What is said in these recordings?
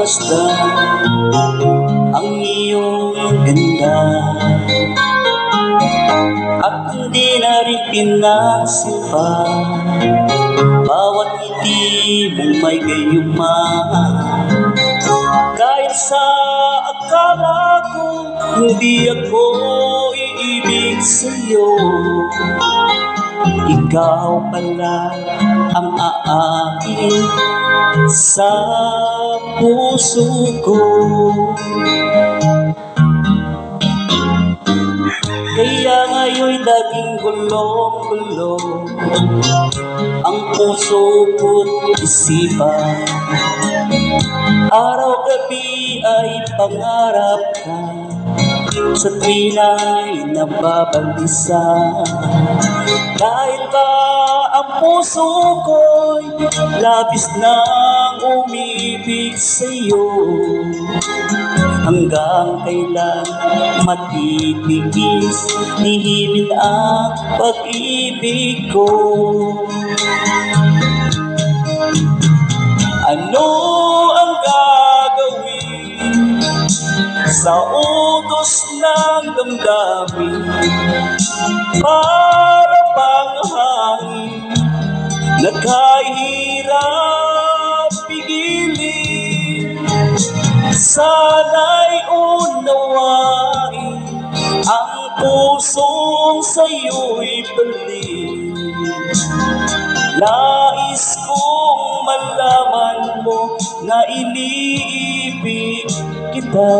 pinagmasdan ang iyong ganda, at hindi na rin pinagsimpa bawat ngiti mong may gayuma. Kahit sa akala ko hindi ako iibig sa'yo, ikaw pala ang aakin sa puso ko. Kaya ngayon'y naging gulong-gulo ang puso ko't isipan. Araw-gabi ay pangarap ka, sa tuwina'y nababalisa. Kahit pa ang puso ko'y labis nang umibig sa'yo, hanggang kailan matitigis lihimin ang pag-ibig ko? Ano ang gagawin sa utos ng damdamin? Para bang hangin na kahirap pigilin, sana'y unawain ang pusong sa'yo'y balik. Nais kong malaman mo na iniibig kita.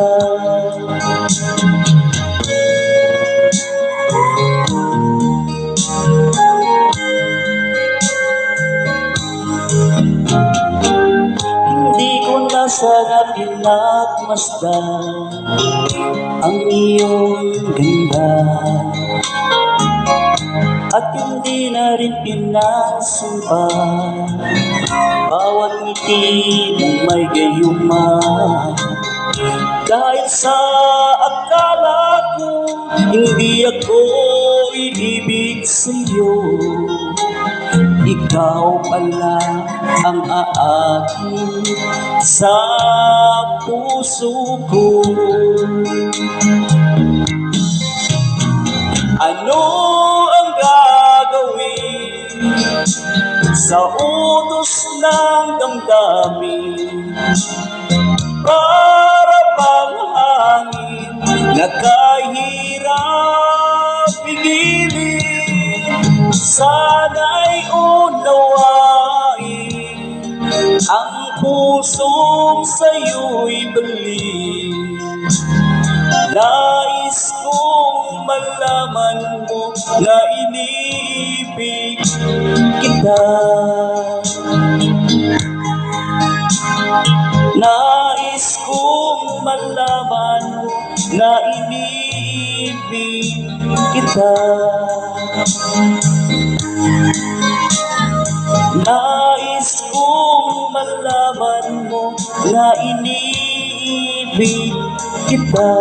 Hindi ko na sana pinagmasdan ang iyong ganda, at hindi na rin pinagsimpa bawat ngiti mong may gayuma. Dahil sa akala ko hindi ako iibig sa'yo, ikaw pala ang aakin sa puso ko. Ano ang gagawin sa utos ng damdamin? Para bang hangin na kahirap pigilin, sana'y unawain ang pusong sa'yo'y balik. Nais kong malaman mo na iniibig kita. Nais kong malaman mo na iniibig kita. Nais kong malaman mo na iniibig kita.